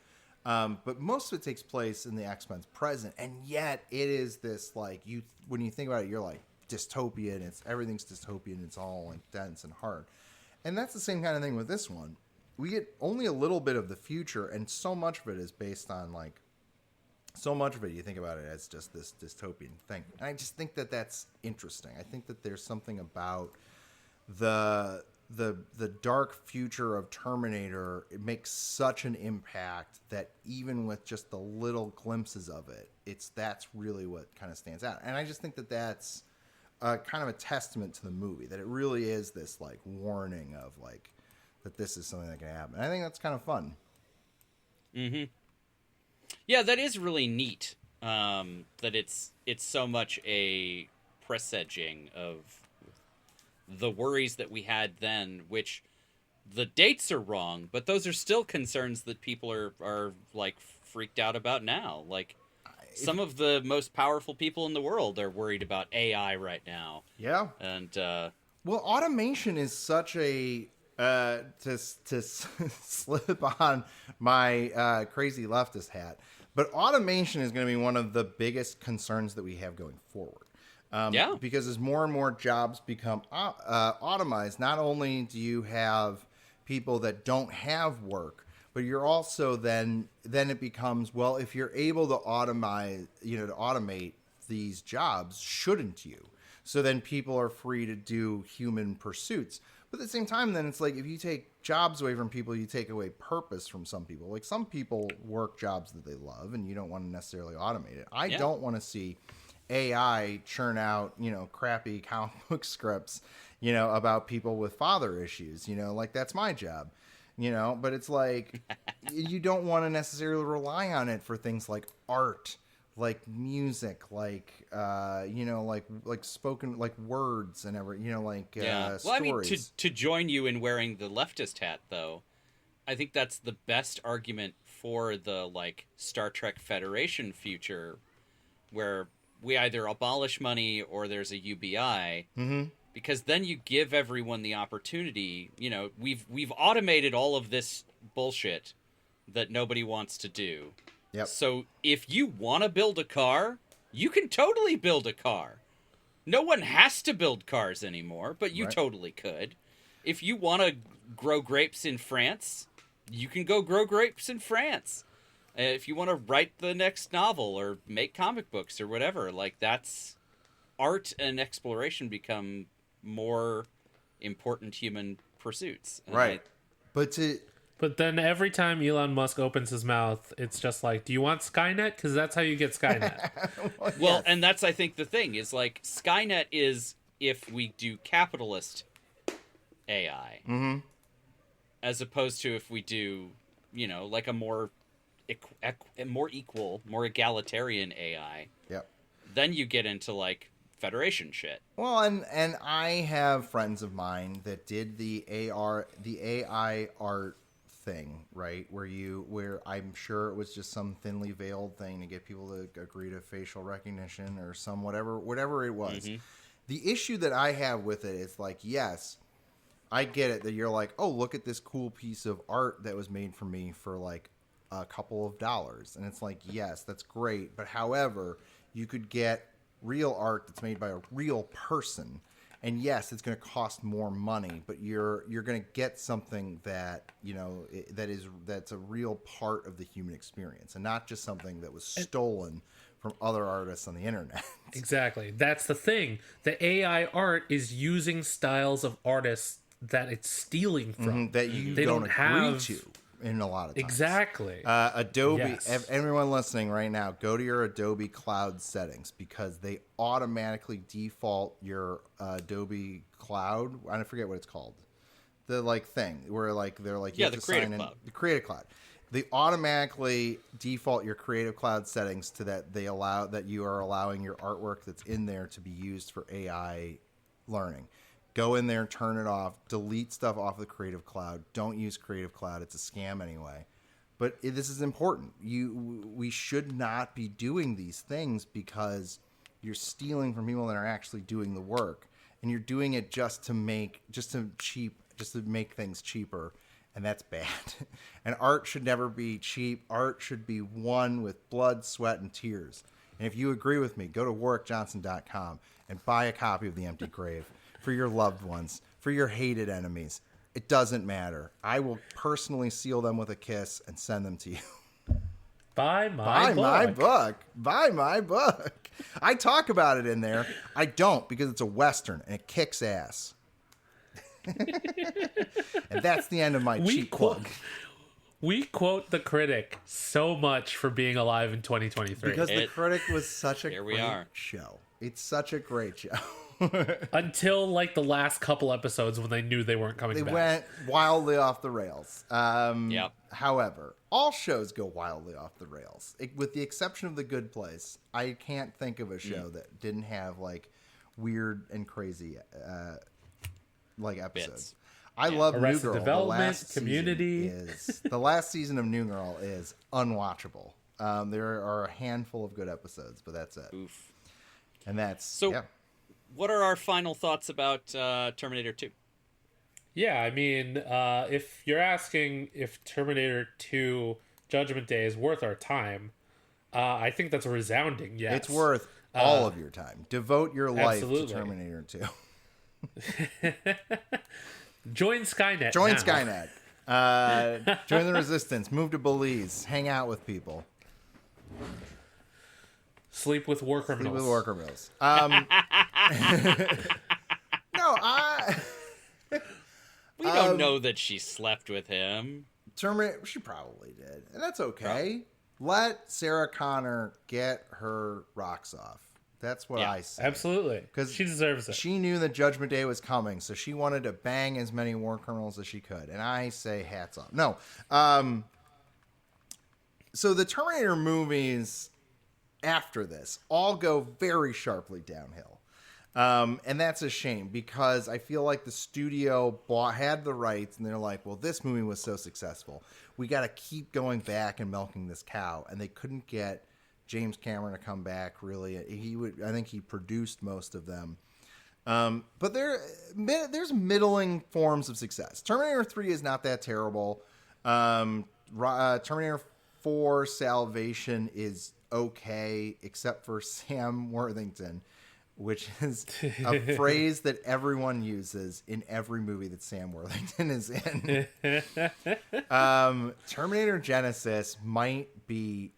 But most of it takes place in the X-Men's present. And yet it is this, like, when you think about it, you're like, dystopian. Everything's dystopian. It's all like dense and hard. And that's the same kind of thing with this one. We get only a little bit of the future, and so much of it is based on so much of it you think about it as just this dystopian thing. And I just think that that's interesting. I think that there's something about the dark future of Terminator. It makes such an impact that even with just the little glimpses of it, that's really what kind of stands out. And I just think that that's kind of a testament to the movie, that it really is this like warning of like that this is something that can happen. And I think that's kind of fun. Mm-hmm. Yeah, that is really neat. That it's so much a presaging of the worries that we had then, which the dates are wrong, but those are still concerns that people are like freaked out about now. Like, some of the most powerful people in the world are worried about AI right now. Yeah. And well, automation is such a to slip on my crazy leftist hat, but automation is going to be one of the biggest concerns that we have going forward. Because as more and more jobs become automized, not only do you have people that don't have work, but you're also then it becomes, well, if you're able to automate these jobs, shouldn't you? So then people are free to do human pursuits. But at the same time, then it's like, if you take jobs away from people, you take away purpose from some people. Like, some people work jobs that they love, and you don't want to necessarily automate it. I don't want to see AI churn out, crappy comic book scripts, about people with father issues, like, that's my job, but it's like, you don't want to necessarily rely on it for things like art, like music, like, like spoken, like words and Well, stories. I mean, to join you in wearing the leftist hat, though, I think that's the best argument for the, like, Star Trek Federation future, where we either abolish money or there's a UBI, because then you give everyone the opportunity. You know, we've automated all of this bullshit that nobody wants to do. Yep. So if you want to build a car, you can totally build a car. No one has to build cars anymore, but you totally could. If you want to grow grapes in France, you can go grow grapes in France. If you want to write the next novel or make comic books or whatever, like, that's art and exploration become more important human pursuits. And Right. But then every time Elon Musk opens his mouth, it's just like, do you want Skynet? Because that's how you get Skynet. Well, and that's, I think, the thing is, like, Skynet is if we do capitalist AI, as opposed to if we do, you know, like a more equal, more egalitarian AI. Yep. Then you get into, like, Federation shit. Well, and I have friends of mine that did the AI art thing, right? Where I'm sure it was just some thinly veiled thing to get people to agree to facial recognition or some whatever it was. The issue that I have with it is, like, yes, I get it that you're like, oh, look at this cool piece of art that was made for me for like a couple of dollars. And it's like, yes, that's great. But however, you could get real art that's made by a real person. And yes, it's going to cost more money, but you're going to get something that, you know, that's a real part of the human experience and not just something that was stolen from other artists on the internet. Exactly. That's the thing. The AI art is using styles of artists that it's stealing from. That you They don't don't agree have- to in a lot of times. Exactly. Adobe, Yes. everyone listening right now, go to your Adobe Cloud settings because they automatically default your Adobe Cloud. I forget what it's called. The like thing where like they're like you Yeah, have the to Creative sign in Cloud. the Creative Cloud. They automatically default your Creative Cloud settings to that they allow that you are allowing your artwork that's in there to be used for AI learning. Go in there, turn it off, delete stuff off the Creative Cloud. Don't use Creative Cloud. It's a scam anyway. But this is important. We should not be doing these things because you're stealing from people that are actually doing the work, and you're doing it just to make things cheaper, and that's bad. And art should never be cheap. Art should be won with blood, sweat, and tears. And if you agree with me, go to warwickjohnson.com and buy a copy of The Empty Grave. For your loved ones, for your hated enemies. It doesn't matter. I will personally seal them with a kiss and send them to you. Buy my book. Buy my book. I talk about it in there. I don't because it's a Western and it kicks ass. And that's the end of my cheap plug. We quote the critic so much for being alive in 2023. Because the critic was such a Here we great are. show. It's such a great show. Until like the last couple episodes when they knew they weren't coming They back. went wildly off the rails. Yep. However, all shows go wildly off the rails. With the exception of The Good Place, I can't think of a show that didn't have like weird and crazy like episodes. Bits. I love Arrested New Girl. Development, Community. The last season of New Girl is unwatchable. There are a handful of good episodes, but that's it. Oof. And that's So- yeah. What are our final thoughts about Terminator 2? Yeah, I mean, if you're asking if Terminator 2 Judgment Day is worth our time, I think that's a resounding yes. It's worth all of your time. Devote your life absolutely. to Terminator 2. Join Skynet. Join now. Skynet. Join the Resistance. Move to Belize. Hang out with people. Sleep with war Sleep criminals. with worker bills. No, We don't know that she slept with him. Terminator. She probably did, and that's okay. Let Sarah Connor get her rocks off. That's what Yeah, I say. Absolutely. 'Cause she deserves it. She knew that Judgment Day was coming, so she wanted to bang as many war criminals as she could. And I say hats off. No. So the Terminator movies after this all go very sharply downhill. And that's a shame because I feel like the studio had the rights and they're like, well, this movie was so successful. We got to keep going back and milking this cow. And they couldn't get James Cameron to come back. Really, I think he produced most of them. But there's middling forms of success. Terminator 3 is not that terrible. Terminator 4 Salvation is okay, except for Sam Worthington, which is a phrase that everyone uses in every movie that Sam Worthington is in. Terminator Genesis might be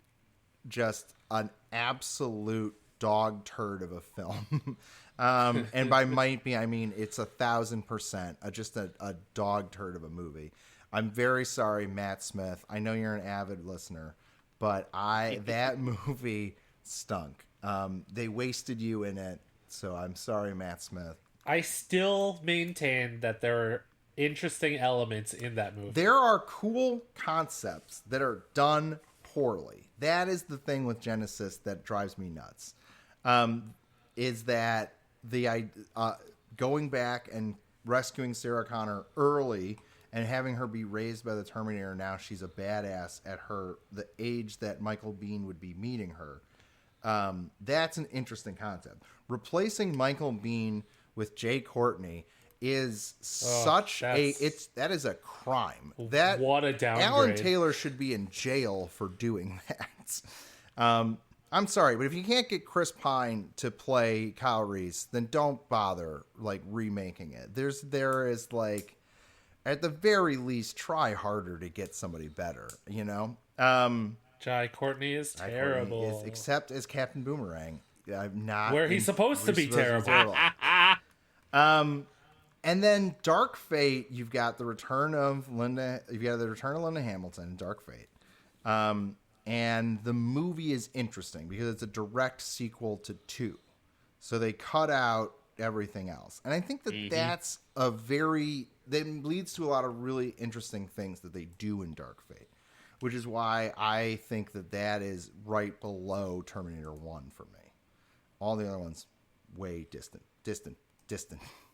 just an absolute dog turd of a film. And by might be, I mean it's 1,000% just a dog turd of a movie. I'm very sorry, Matt Smith. I know you're an avid listener, but that movie stunk. They wasted you in it, so I'm sorry, Matt Smith. I still maintain that there are interesting elements in that movie. There are cool concepts that are done poorly. That is the thing with Genesis that drives me nuts. Is that the going back and rescuing Sarah Connor early and having her be raised by the Terminator. Now she's a badass at the age that Michael Biehn would be meeting her. That's an interesting concept. Replacing Michael Biehn with Jay Courtney is that is a crime. What a downgrade. Alan Taylor should be in jail for doing that. I'm sorry, but if you can't get Chris Pine to play Kyle Reese, then don't bother remaking it. There is at the very least, try harder to get somebody better. Jai Courtney is terrible, except as Captain Boomerang. I'm not where he's supposed to be terrible. And then Dark Fate, you've got the return of Linda. You've got the return of Linda Hamilton in Dark Fate. And the movie is interesting because it's a direct sequel to 2. So they cut out everything else. And I think that that leads to a lot of really interesting things that they do in Dark Fate, which is why I think that is right below Terminator 1 for me. All the other ones, way distant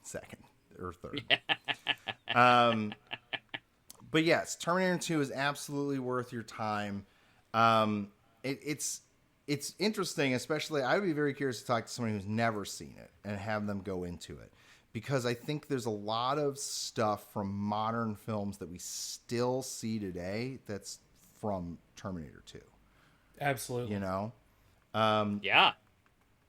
second or third. But yes, Terminator 2 is absolutely worth your time. It's interesting, especially I would be very curious to talk to someone who's never seen it and have them go into it, because I think there's a lot of stuff from modern films that we still see today that's from Terminator 2. Absolutely. Yeah.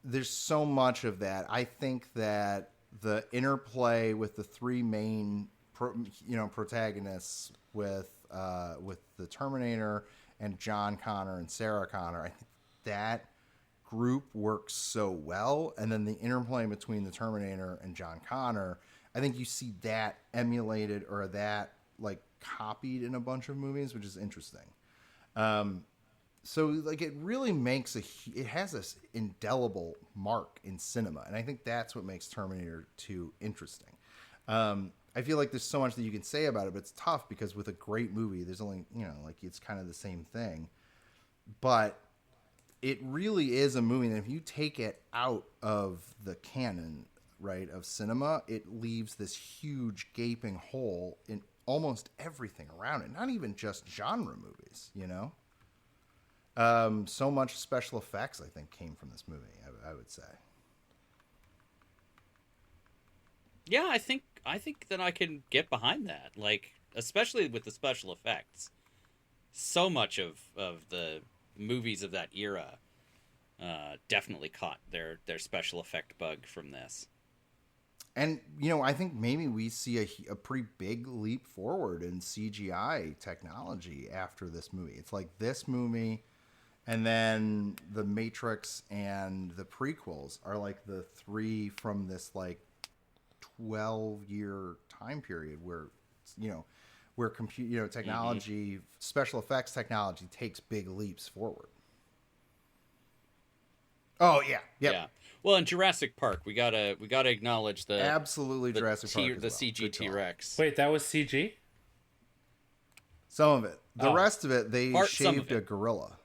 There's so much of that. I think that the interplay with the three main protagonists with the Terminator and John Connor and Sarah Connor, I think that group works so well. And then the interplay between the Terminator and John Connor, I think you see that emulated or that copied in a bunch of movies, which is interesting. So it really it has this indelible mark in cinema. And I think that's what makes Terminator 2 interesting. I feel like there's so much that you can say about it, but it's tough because with a great movie, there's only, it's kind of the same thing. But it really is a movie that if you take it out of the canon, right, of cinema, it leaves this huge gaping hole in almost everything around it. Not even just genre movies, So much special effects, I think, came from this movie, I would say. Yeah, I think that I can get behind that. Especially with the special effects. So much of the movies of that era definitely caught their special effect bug from this. And, I think maybe we see a pretty big leap forward in CGI technology after this movie. It's like this movie and then The Matrix and the prequels are the three from this 12-year time period where technology, special effects technology takes big leaps forward. Oh yeah, yep. Yeah. Well, in Jurassic Park, we gotta acknowledge absolutely Jurassic Park, the CG T-Rex. Wait, that was CG? Some of it. The rest of it, they shaved a gorilla.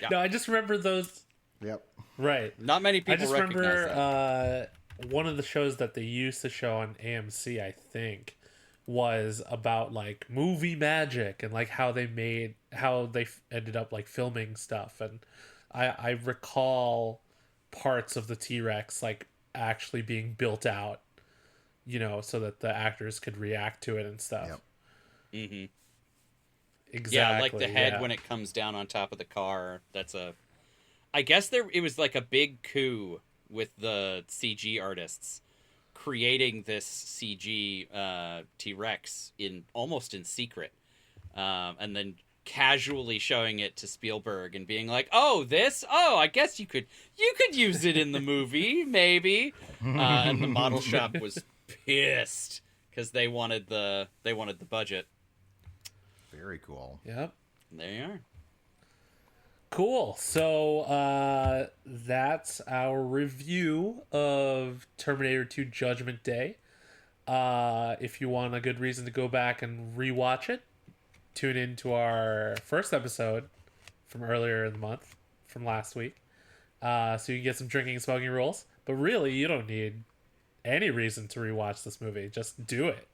Yeah. No, I just remember those. Yep. Right. Not many people I just recognize remember one of the shows that they used to show on AMC, I think, was about like movie magic and like how they ended up like filming stuff. And I recall parts of the T-Rex like actually being built out, you know, so that the actors could react to it and stuff. Yep. Mm-hmm. Exactly. Yeah, like the head when it comes down on top of the car. I guess it was like a big coup with the CG artists creating this CG T-Rex almost in secret, and then casually showing it to Spielberg and being like, "Oh, I guess you could use it in the movie, maybe." And the model shop was pissed because they wanted the budget. Very cool. Yep. There you are. Cool. So that's our review of Terminator 2 Judgment Day. If you want a good reason to go back and rewatch it, tune in to our first episode from earlier in the month, from last week, so you can get some drinking and smoking rules. But really, you don't need any reason to rewatch this movie. Just do it.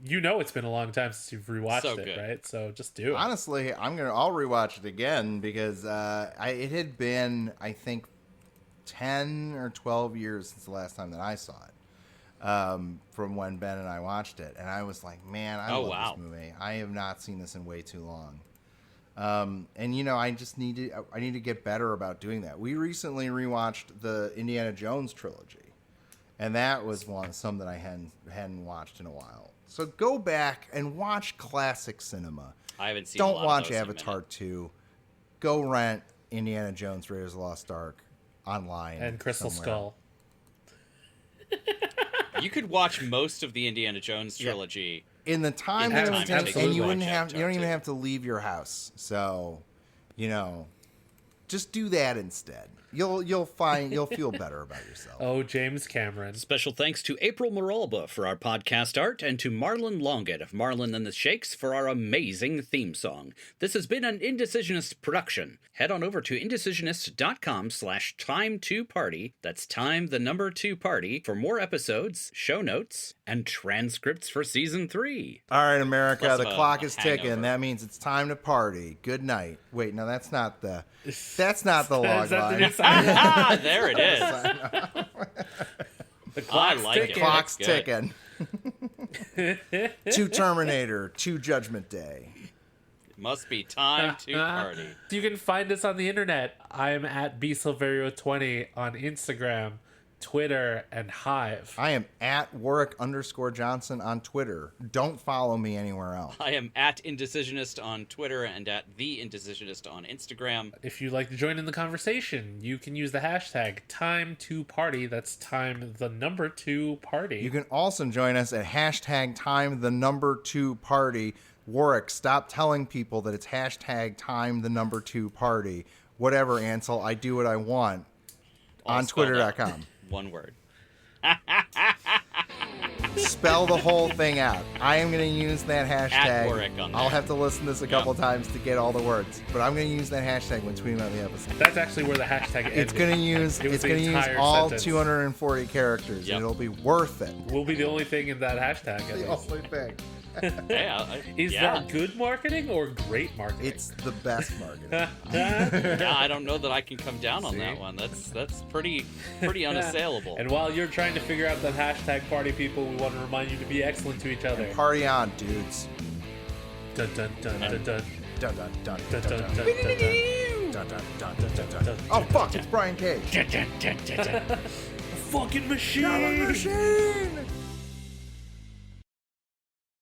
It's been a long time since you've rewatched it, right? So just do it. Honestly, I'll rewatch it again because it had been, I think, 10 or 12 years since the last time that I saw it. From when Ben and I watched it, and I was like, man, I love this movie. I have not seen this in way too long. And you know, I need to get better about doing that. We recently rewatched the Indiana Jones trilogy, and that was some that I hadn't watched in a while. So go back and watch classic cinema. I haven't seen. Don't watch Avatar 2. Go rent Indiana Jones: Raiders of the Lost Ark online and Crystal Skull. You could watch most of the Indiana Jones trilogy in the time that it takes, and you don't even have to leave your house. So, you know, just do that instead. You'll feel better about yourself. Oh, James Cameron. Special thanks to April Maralba for our podcast art and to Marlon Longett of Marlon and the Shakes for our amazing theme song. This has been an Indecisionist production. Head on over to indecisionist.com/time2party. That's time, the number 2 party, for more episodes, show notes, and transcripts for season 3. All right, America, the clock is hangover. ticking. That means it's time to party. Good night. Wait, no, that's not the log line. There it is. The clock's ticking. Clock's ticking. To Terminator, to Judgment Day. It must be time to party. You can find us on the internet. I am at bsilverio20 on Instagram, Twitter, and Hive. I am at Warwick_Johnson on Twitter. Don't follow me anywhere else. I am at Indecisionist on Twitter and at The Indecisionist on Instagram. If you'd like to join in the conversation, you can use the hashtag time2party. That's time, the number 2 party. You can also join us at hashtag time, the number 2 party. Warwick, stop telling people that it's hashtag time, the number 2 party. Whatever, Ansel, I do what I want. On Twitter.com. One word. Spell the whole thing out. I am going to use that hashtag. At Warwick on there. I'll have to listen to this a couple times to get all the words, but I'm going to use that hashtag when tweeting out the episode. That's actually where the hashtag ended. It's going to use all sentence. 240 characters, and it'll be worth it. We'll be the only thing in that hashtag. The only thing. Is that good marketing or great marketing? It's the best marketing. Yeah, I don't know that I can come down on that one. That's pretty unassailable. And while you're trying to figure out that hashtag party, people, we want to remind you to be excellent to each other. And party on, dudes. Dun dun dun dun dun. Dun dun dun dun dun dun dun dun dun dun. Oh fuck! It's Brian Cage. Fucking machine! Machine!